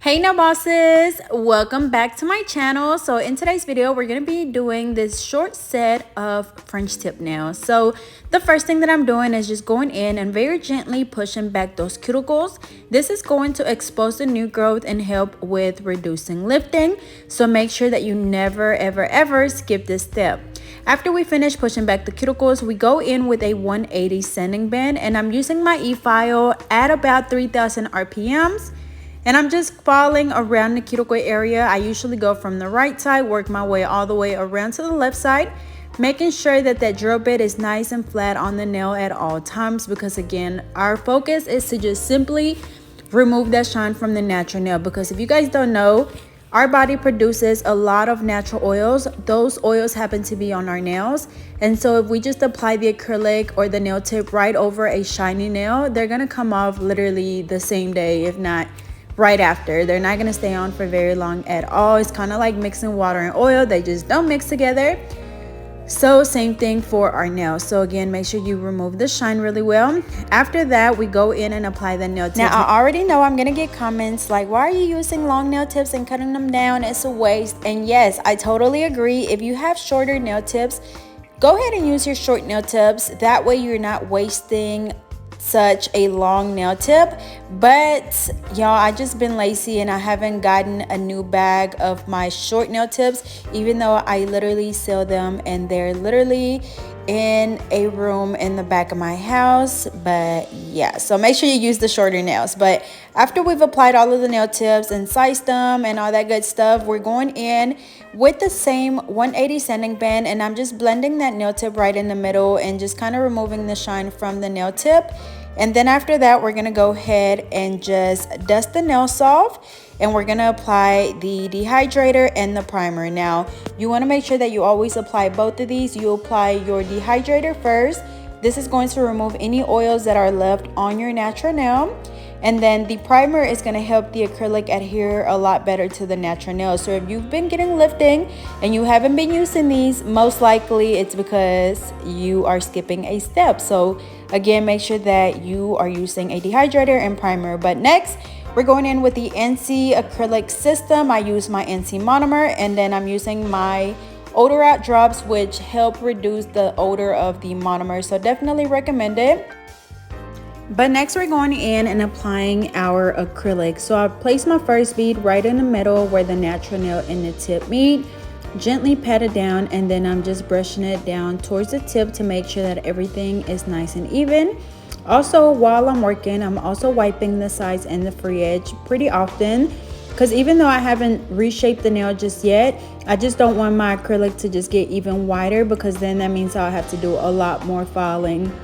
Hey nail bosses, welcome back to my channel. So in today's video we're going to be doing this short set of French tip nails. So the first thing that I'm doing is just going in and very gently pushing back those cuticles. This is going to expose the new growth and help with reducing lifting, so make sure that you never ever skip this step. After we finish pushing back the cuticles, we go in with a 180 sanding band, and I'm using my e-file at about 3000 RPMs. And I'm just following around the cuticle area. I usually go from the right side, work my way all the way around to the left side, making sure that that drill bit is nice and flat on the nail at all times, because again, our focus is to just simply remove that shine from the natural nail. Because if you guys don't know, our body produces a lot of natural oils. Those oils happen to be on our nails. And so if we just apply the acrylic or the nail tip right over a shiny nail, they're gonna come off literally the same day, if not right after. They're not going to stay on for very long at all. It's kind of like mixing water and oil. They just don't mix together. So same thing for our nails. So again, make sure you remove the shine really well. After that, we go in and apply the nail tips. Now I already know I'm going to get comments like, why are you using long nail tips and cutting them down? It's a waste. And yes, I totally agree. If you have shorter nail tips, go ahead and use your short nail tips. That way you're not wasting such a long nail tip. But y'all, I just been lazy and I haven't gotten a new bag of my short nail tips, even though I literally sell them and they're literally in a room in the back of my house. But yeah, so make sure you use the shorter nails. But after we've applied all of the nail tips and sized them and all that good stuff, we're going in with the same 180 sanding band, and I'm just blending that nail tip right in the middle and just kind of removing the shine from the nail tip. And then after that, we're gonna go ahead and just dust the nails off, and we're gonna apply the dehydrator and the primer. Now, you wanna make sure that you always apply both of these. You apply your dehydrator first. This is going to remove any oils that are left on your natural nail. And then the primer is going to help the acrylic adhere a lot better to the natural nail. So if you've been getting lifting and you haven't been using these, most likely it's because you are skipping a step. So again, make sure that you are using a dehydrator and primer. But next, we're going in with the NC acrylic system. I use my NC monomer, and then I'm using my odor out drops, which help reduce the odor of the monomer. So definitely recommend it. But next we're going in and applying our acrylic. So I place my first bead right in the middle where the natural nail and the tip meet, gently pat it down, and then I'm just brushing it down towards the tip to make sure that everything is nice and even. Also, while I'm working, I'm also wiping the sides and the free edge pretty often, because even though I haven't reshaped the nail just yet, I just don't want my acrylic to just get even wider, because then that means I'll have to do a lot more filing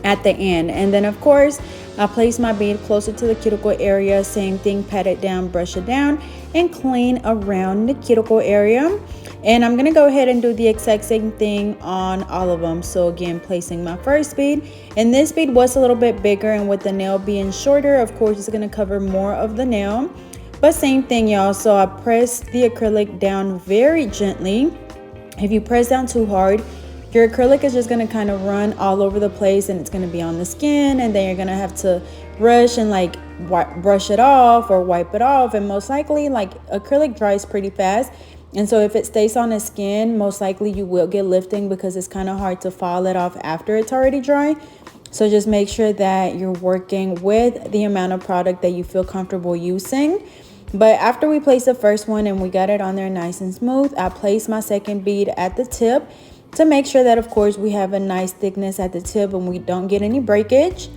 at the end. And then of course, I place my bead closer to the cuticle area. Same thing, pat it down, brush it down, and clean around the cuticle area. And I'm gonna go ahead and do the exact same thing on all of them. So again, placing my first bead, and this bead was a little bit bigger, and with the nail being shorter, of course it's gonna cover more of the nail. But same thing, y'all. So I press the acrylic down very gently. If you press down too hard, your acrylic is just going to kind of run all over the place, and it's going to be on the skin, and then you're going to have to rush and like brush it off or wipe it off. And most likely, like, acrylic dries pretty fast, and so if it stays on the skin, most likely you will get lifting, because it's kind of hard to file it off after it's already dry. So just make sure that you're working with the amount of product that you feel comfortable using. But after we place the first one and we got it on there nice and smooth, I place my second bead at the tip to make sure that, of course, we have a nice thickness at the tip and we don't get any breakage.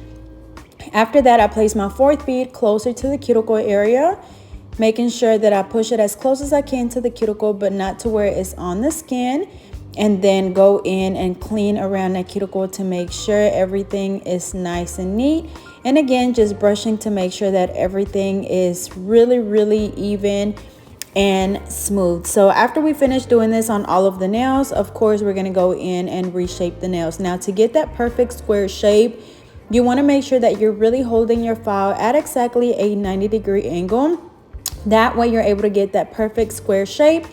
After that, I place my fourth bead closer to the cuticle area, making sure that I push it as close as I can to the cuticle, but not to where it's on the skin. And then go in and clean around that cuticle to make sure everything is nice and neat. And again, just brushing to make sure that everything is really even and smooth. So after we finish doing this on all of the nails, of course, we're going to go in and reshape the nails. Now, to get that perfect square shape, you want to make sure that you're really holding your file at exactly a 90-degree angle. That way you're able to get that perfect square shape.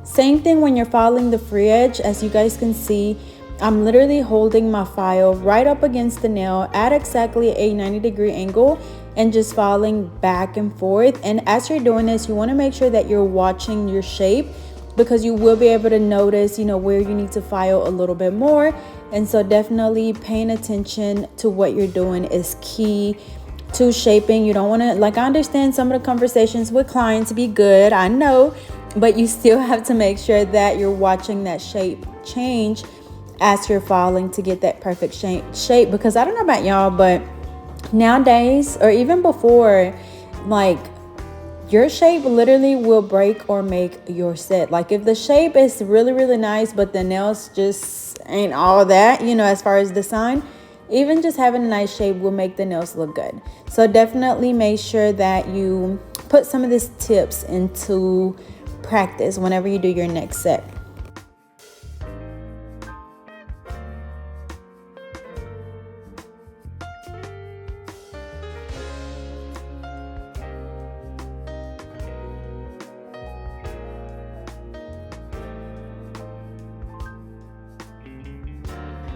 Same thing when you're filing the free edge. As you guys can see, I'm literally holding my file right up against the nail at exactly a 90-degree angle. and just filing back and forth. And as you're doing this, you want to make sure that you're watching your shape, because you will be able to notice, you know, where you need to file a little bit more. And so definitely paying attention to what you're doing is key to shaping. You don't want to, like, I understand some of the conversations with clients be good, I know, but you still have to make sure that you're watching that shape change as you're filing to get that perfect shape. Because I don't know about y'all, but nowadays, or even before, like, your shape literally will break or make your set. Like, if the shape is really nice, but the nails just ain't all that, you know, as far as design, even just having a nice shape will make the nails look good. So definitely make sure that you put some of these tips into practice whenever you do your next set.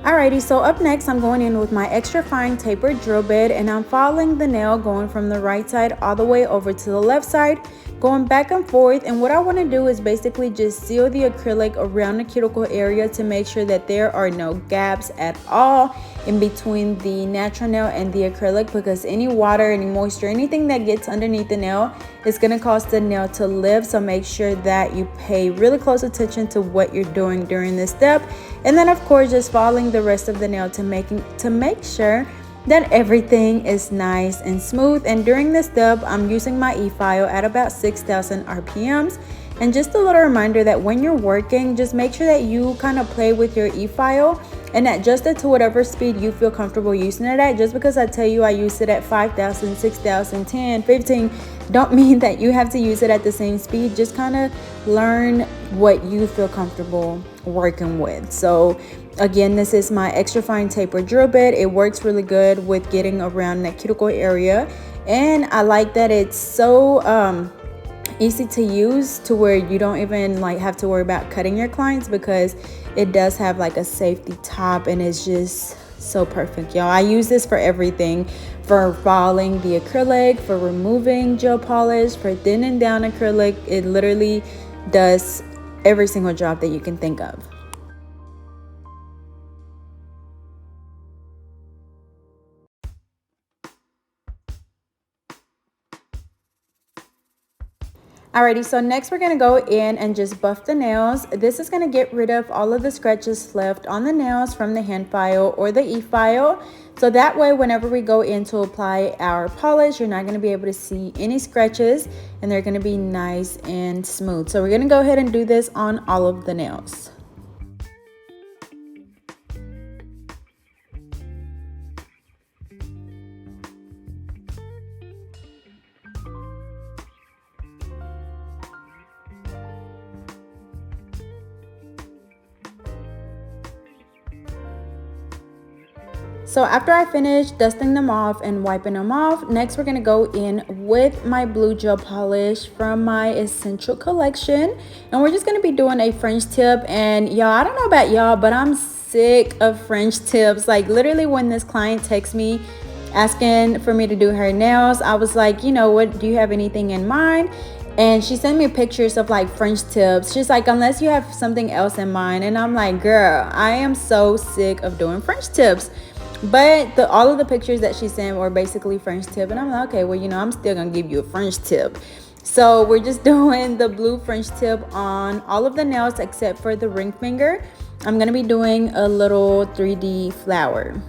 Alrighty, so up next I'm going in with my extra fine tapered drill bit, and I'm following the nail going from the right side all the way over to the left side, going back and forth. And what I want to do is basically just seal the acrylic around the cuticle area to make sure that there are no gaps at all in between the natural nail and the acrylic, because any water, any moisture, anything that gets underneath the nail is going to cause the nail to lift. So make sure that you pay really close attention to what you're doing during this step. And then of course just following the rest of the nail to make sure that everything is nice and smooth. And during this step I'm using my e-file at about 6,000 RPMs. And just a little reminder that when you're working, just make sure that you kind of play with your e-file and adjust it to whatever speed you feel comfortable using it at. Just because I tell you I use it at 5,000, 6,000, 10, 15, don't mean that you have to use it at the same speed. Just kind of learn what you feel comfortable working with. So again, this is my extra fine taper drill bit. It works really good with getting around that cuticle area, and I like that it's so easy to use to where you don't even like have to worry about cutting your clients, because it does have like a safety top and it's just so perfect, y'all. I use this for everything, for filing the acrylic, for removing gel polish, for thinning down acrylic. It literally does every single job that you can think of. Alrighty, so next we're going to go in and just buff the nails. This is going to get rid of all of the scratches left on the nails from the hand file or the e-file. So that way, whenever we go in to apply our polish, you're not going to be able to see any scratches, and they're going to be nice and smooth. So we're going to go ahead and do this on all of the nails. So after I finish dusting them off and wiping them off, next we're going to go in with my blue gel polish from my Essential collection. And we're just going to be doing a French tip. And y'all, I don't know about y'all, but I'm sick of French tips. Like literally when this client texts me asking for me to do her nails, I was like, you know what, do you have anything in mind? And she sent me pictures of like French tips. She's like, unless you have something else in mind. And I'm like, girl, I am so sick of doing French tips. But all of the pictures that she sent were basically French tip. And I'm like, okay, well, you know, I'm still going to give you a French tip. So we're just doing the blue French tip on all of the nails except for the ring finger. I'm going to be doing a little 3D flower.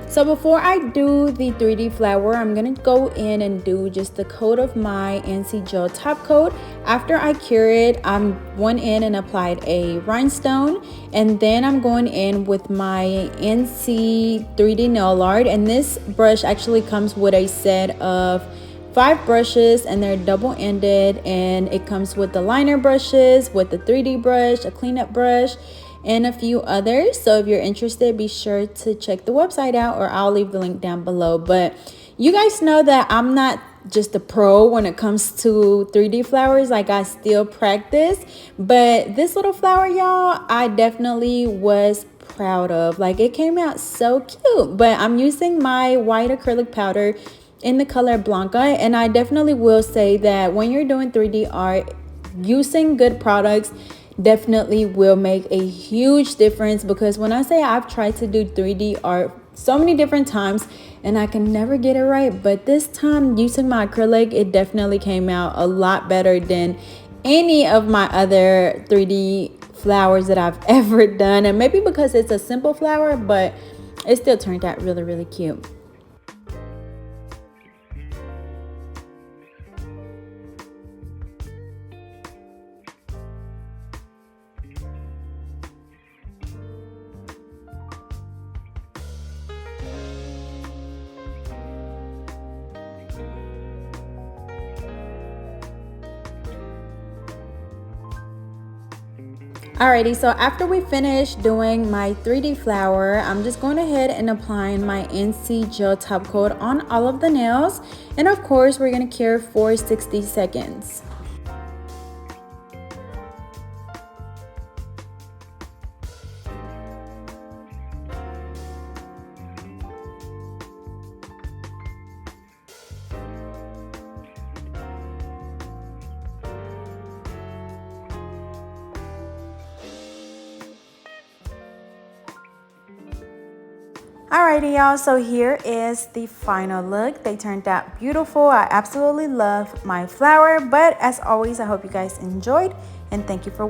So before I do the 3D flower, I'm gonna go in and do just the coat of my NC gel top coat. After I cure it, I went in and applied a rhinestone, and then I'm going in with my NC 3D nail art. And this brush actually comes with a set of 5 brushes, and they're double-ended, and it comes with the liner brushes, with the 3D brush, a cleanup brush, and a few others. So if you're interested, be sure to check the website out, or I'll leave the link down below. But you guys know that I'm not just a pro when it comes to 3D flowers. Like, I still practice, but this little flower, y'all, I definitely was proud of. Like, it came out so cute. But I'm using my white acrylic powder in the color Blanca, and I definitely will say that when you're doing 3D art, using good products definitely will make a huge difference. Because when I say I've tried to do 3D art so many different times and I can never get it right, but this time using my acrylic, it definitely came out a lot better than any of my other 3D flowers that I've ever done. And maybe because it's a simple flower, but it still turned out really, really cute. Alrighty, so after we finish doing my 3D flower, I'm just going ahead and applying my NC gel top coat on all of the nails. And of course, we're going to cure for 60 seconds. Alrighty, y'all, so here is the final look. They turned out beautiful. I absolutely love my flower, but as always, I hope you guys enjoyed, and thank you for watching.